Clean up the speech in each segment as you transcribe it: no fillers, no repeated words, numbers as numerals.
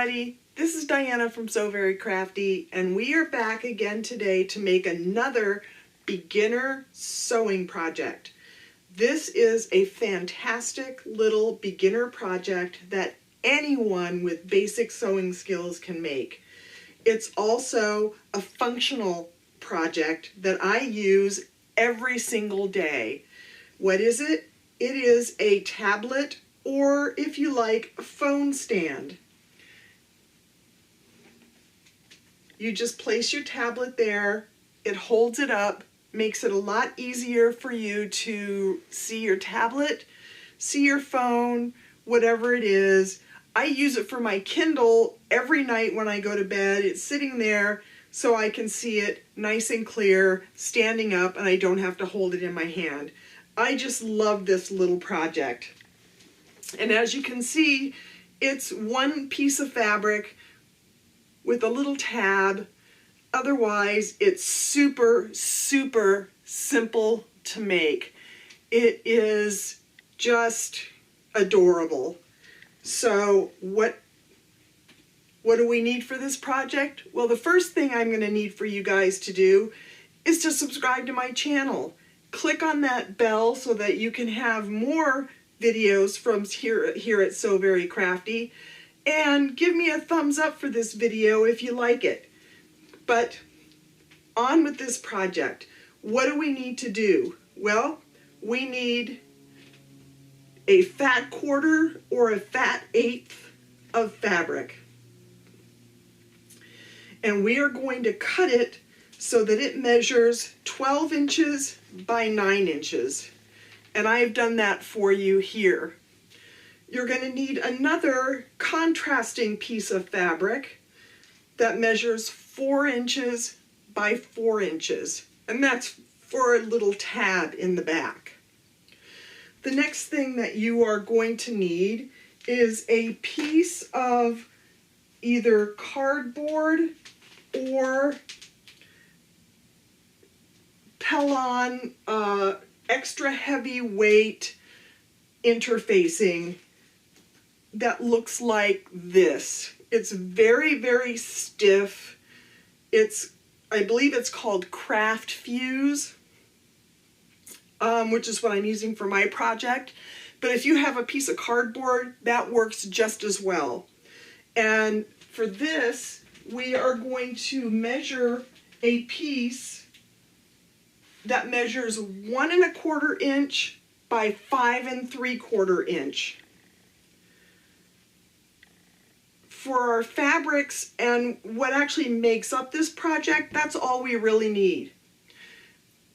everybody, this is Diana from So Very Crafty, and we are back again today to make another beginner sewing project. This is a fantastic little beginner project that anyone with basic sewing skills can make. It's also a functional project that I use every single day. What is it? It is a tablet, or if you like, a phone stand. You just place your tablet there, it holds it up, makes it a lot easier for you to see your tablet, see your phone, whatever it is. I use it for my Kindle every night when I go to bed. It's sitting there so I can see it nice and clear, standing up, and I don't have to hold it in my hand. I just love this little project. And as you can see, it's one piece of fabric with a little tab. Otherwise, it's super, super simple to make. It is just adorable. So what do we need for this project? Well, the first thing I'm going to need for you guys to do is to subscribe to my channel. Click on that bell so that you can have more videos from here at So Very Crafty, and give me a thumbs up for this video if you like it. But on with this project. What do we need to do? Well, we need a fat quarter or a fat eighth of fabric. And we are going to cut it so that it measures 12 inches by 9 inches. And I've done that for you here. You're going to need another contrasting piece of fabric that measures 4 inches by 4 inches. And that's for a little tab in the back. The next thing that you are going to need is a piece of either cardboard or Pellon extra heavy weight interfacing that looks like this. It's very, very stiff. I believe it's called Craft Fuse, which is what I'm using for my project. But if you have a piece of cardboard, that works just as well. And for this, we are going to measure a piece that measures 1 1/4 inch by 5 3/4 inch. For our fabrics and what actually makes up this project, that's all we really need.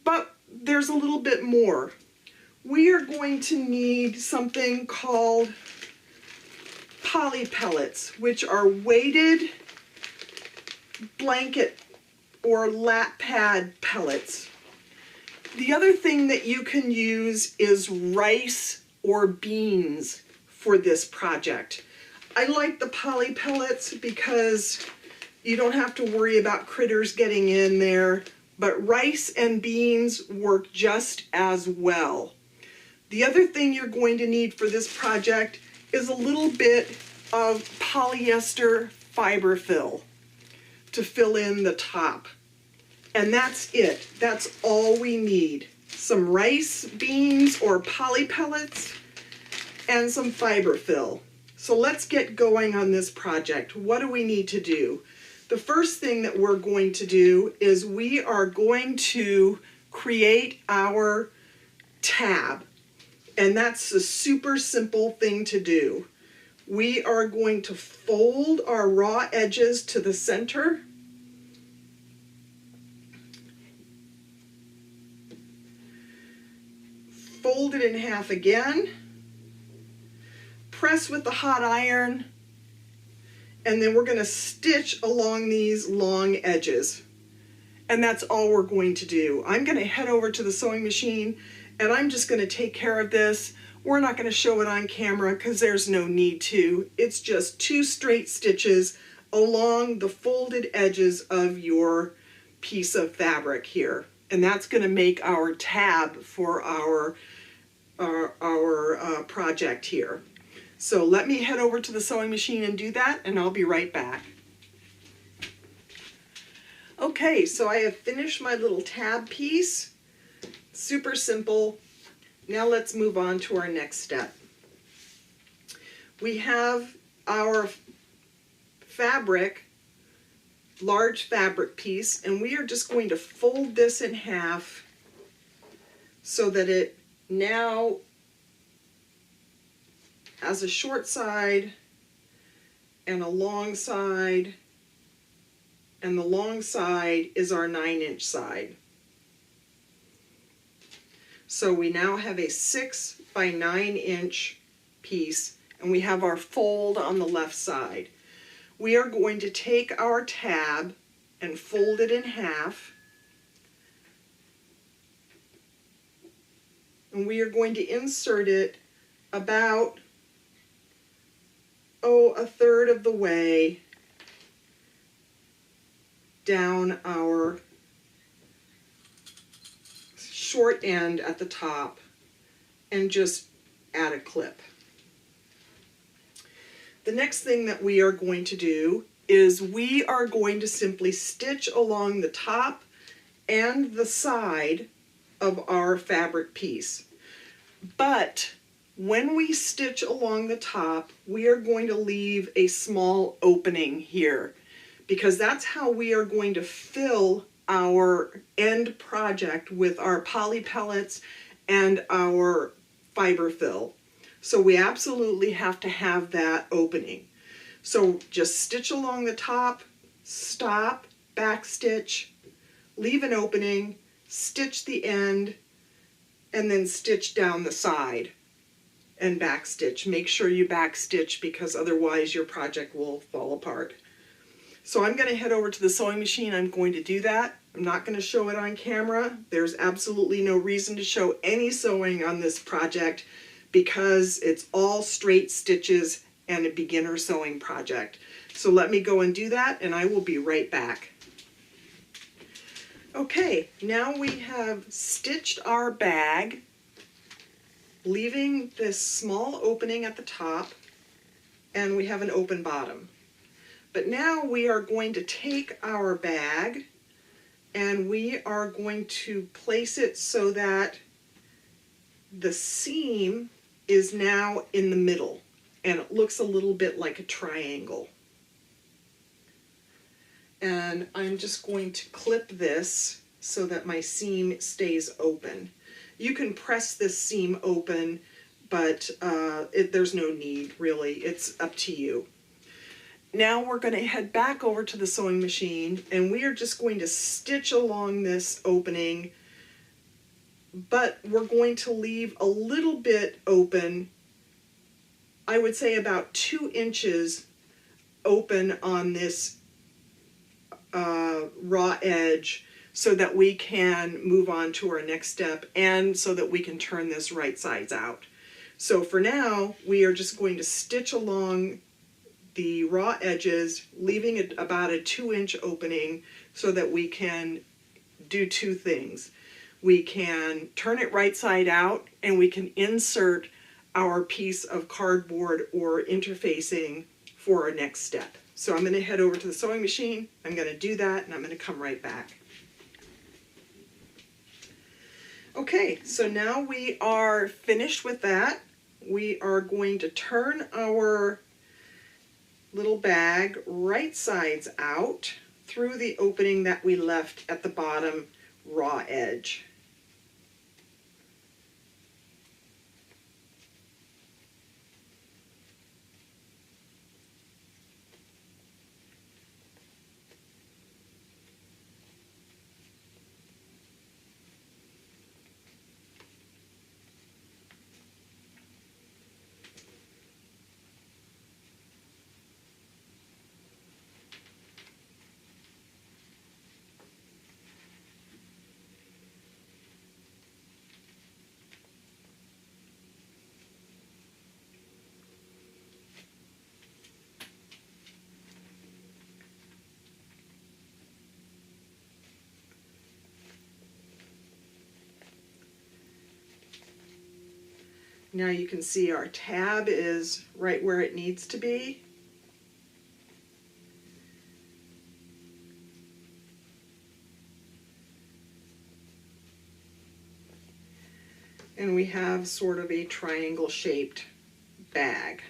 But there's a little bit more. We are going to need something called Poly-pellets, which are weighted blanket or lap pad pellets. The other thing that you can use is rice or beans for this project. I like the poly pellets because you don't have to worry about critters getting in there, but rice and beans work just as well. The other thing you're going to need for this project is a little bit of polyester fiberfill to fill in the top. And that's it. That's all we need. Some rice, beans, or poly pellets, and some fiberfill. So let's get going on this project. What do we need to do? The first thing that we're going to do is we are going to create our tab. And that's a super simple thing to do. We are going to fold our raw edges to the center. Fold it in half again. Press with the hot iron, and then we're going to stitch along these long edges. And that's all we're going to do. I'm going to head over to the sewing machine, and I'm just going to take care of this. We're not going to show it on camera because there's no need to. It's just 2 straight stitches along the folded edges of your piece of fabric here. And that's going to make our tab for our project here. So let me head over to the sewing machine and do that, and I'll be right back. Okay, so I have finished my little tab piece. Super simple. Now let's move on to our next step. We have our fabric, large fabric piece, and we are just going to fold this in half so that it now has a short side and a long side, and the long side is our 9-inch side. So we now have a 6 by 9-inch piece, and we have our fold on the left side. We are going to take our tab and fold it in half, and we are going to insert it about, a third of the way down our short end at the top, and just add a clip. The next thing that we are going to do is we are going to simply stitch along the top and the side of our fabric piece. But when we stitch along the top, we are going to leave a small opening here, because that's how we are going to fill our end project with our poly pellets and our fiberfill. So we absolutely have to have that opening. So just stitch along the top, stop, back stitch, leave an opening, stitch the end, and then stitch down the side and back stitch. Make sure you back stitch, because otherwise your project will fall apart. So I'm going to head over to the sewing machine. I'm going to do that. I'm not going to show it on camera. There's absolutely no reason to show any sewing on this project, because it's all straight stitches and a beginner sewing project. So let me go and do that, and I will be right back. Okay, now we have stitched our bag, leaving this small opening at the top, and we have an open bottom. But now we are going to take our bag and we are going to place it so that the seam is now in the middle, and it looks a little bit like a triangle. And I'm just going to clip this so that my seam stays open. You can press this seam open, but there's no need, really. It's up to you. Now we're going to head back over to the sewing machine, and we are just going to stitch along this opening, but we're going to leave a little bit open. I would say about 2 inches open on this raw edge, so that we can move on to our next step, and so that we can turn this right sides out. So for now, we are just going to stitch along the raw edges, leaving it about a 2-inch opening, so that we can do 2 things. We can turn it right side out, and we can insert our piece of cardboard or interfacing for our next step. So I'm going to head over to the sewing machine, I'm going to do that, and I'm going to come right back. Okay, so now we are finished with that. We are going to turn our little bag right sides out through the opening that we left at the bottom raw edge. Now you can see our tab is right where it needs to be. And we have sort of a triangle shaped bag.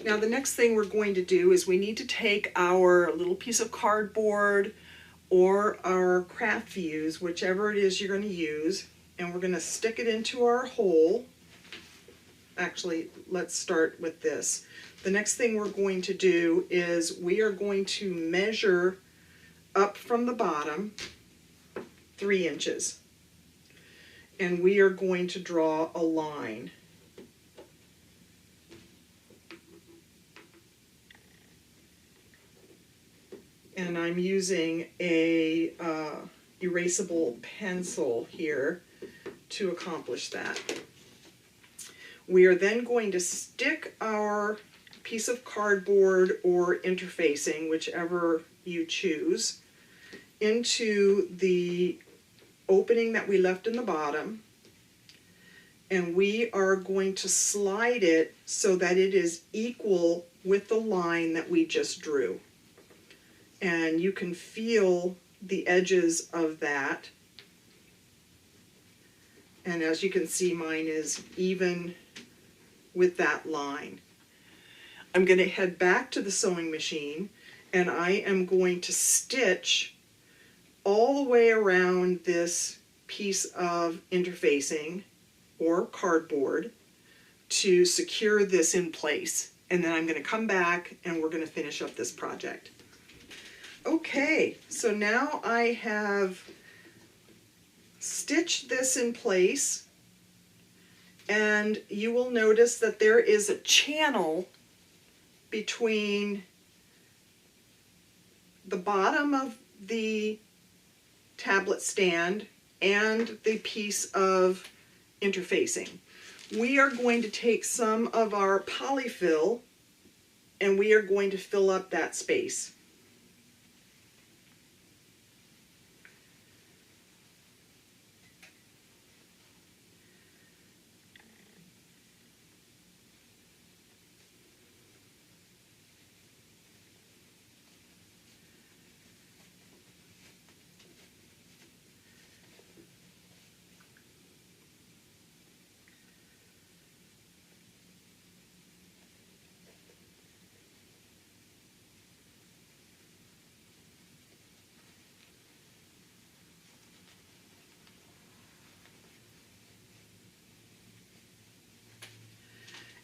Now the next thing we're going to do is we need to take our little piece of cardboard or our craft fuse, whichever it is you're going to use, and we're going to stick it into our hole. Actually, let's start with this. The next thing we're going to do is we are going to measure up from the bottom 3 inches. And we are going to draw a line. And I'm using a erasable pencil here to accomplish that. We are then going to stick our piece of cardboard or interfacing, whichever you choose, into the opening that we left in the bottom, and we are going to slide it so that it is equal with the line that we just drew. And you can feel the edges of that. And as you can see, mine is even with that line. I'm going to head back to the sewing machine and I am going to stitch all the way around this piece of interfacing or cardboard to secure this in place. And then I'm going to come back and we're going to finish up this project. Okay, so now I have stitched this in place, and you will notice that there is a channel between the bottom of the tablet stand and the piece of interfacing. We are going to take some of our polyfill and we are going to fill up that space.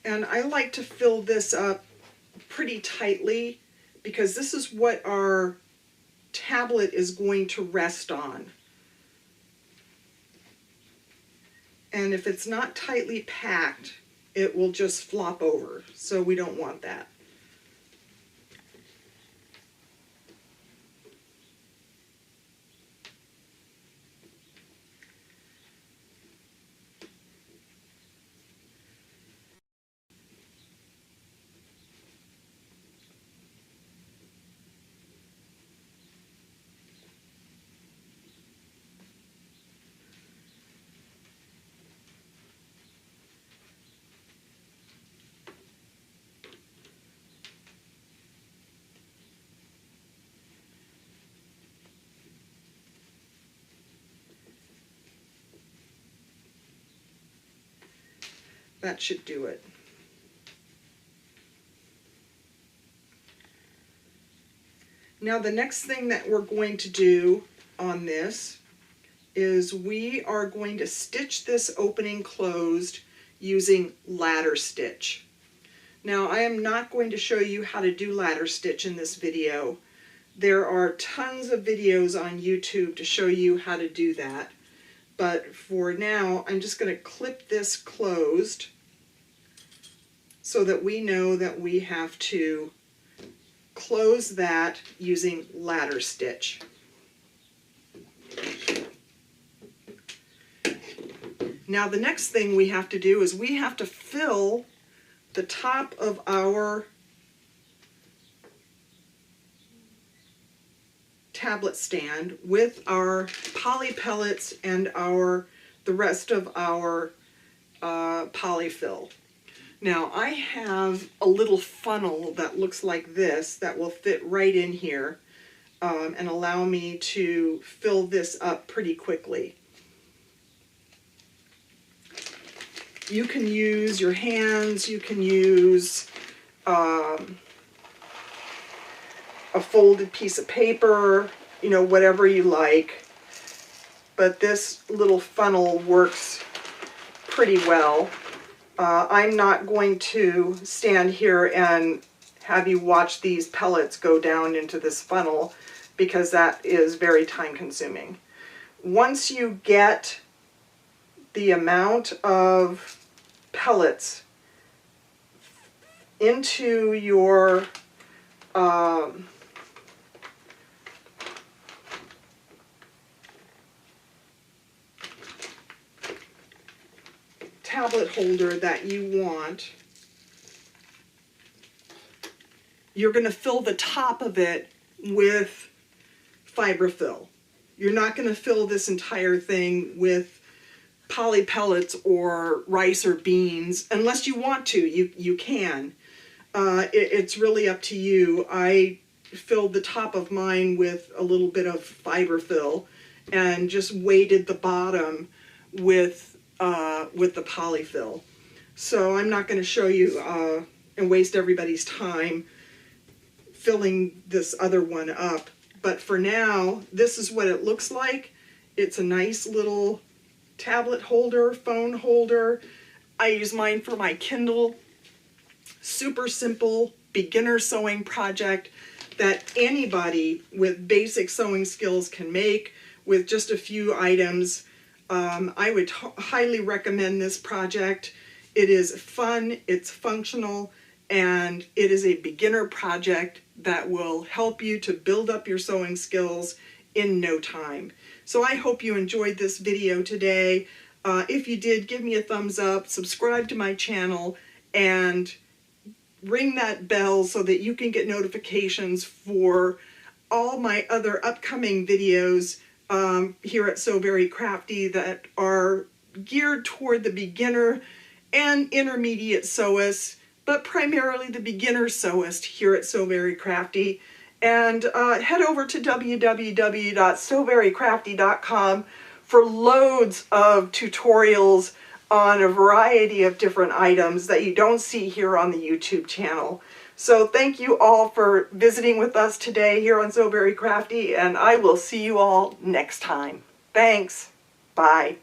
And I like to fill this up pretty tightly because this is what our tablet is going to rest on. And if it's not tightly packed, it will just flop over. So we don't want that. That should do it. Now the next thing that we're going to do on this is we are going to stitch this opening closed using ladder stitch. Now I am not going to show you how to do ladder stitch in this video. There are tons of videos on YouTube to show you how to do that. But for now, I'm just going to clip this closed so that we know that we have to close that using ladder stitch. Now the next thing we have to do is we have to fill the top of our tablet stand with our poly pellets and the rest of our polyfill. Now I have a little funnel that looks like this that will fit right in here and allow me to fill this up pretty quickly. You can use your hands, you can use a folded piece of paper, you know, whatever you like. But this little funnel works pretty well. I'm not going to stand here and have you watch these pellets go down into this funnel because that is very time consuming. Once you get the amount of pellets into your tablet holder that you want, you're going to fill the top of it with fiberfill. You're not going to fill this entire thing with poly pellets or rice or beans unless you want to. You can. It's really up to you. I filled the top of mine with a little bit of fiberfill and just weighted the bottom with the polyfill. So I'm not going to show you and waste everybody's time filling this other one up. But for now, this is what it looks like. It's a nice little tablet holder, phone holder. I use mine for my Kindle. Super simple beginner sewing project that anybody with basic sewing skills can make with just a few items. I would highly recommend this project. It is fun, it's functional, and it is a beginner project that will help you to build up your sewing skills in no time. So I hope you enjoyed this video today. If you did, give me a thumbs up, subscribe to my channel, and ring that bell so that you can get notifications for all my other upcoming videos here at Sew Very Crafty that are geared toward the beginner and intermediate sewist, but primarily the beginner sewist here at Sew Very Crafty. And head over to www.sewverycrafty.com for loads of tutorials on a variety of different items that you don't see here on the YouTube channel. So thank you all for visiting with us today here on Sew Very Crafty, and I will see you all next time. Thanks. Bye.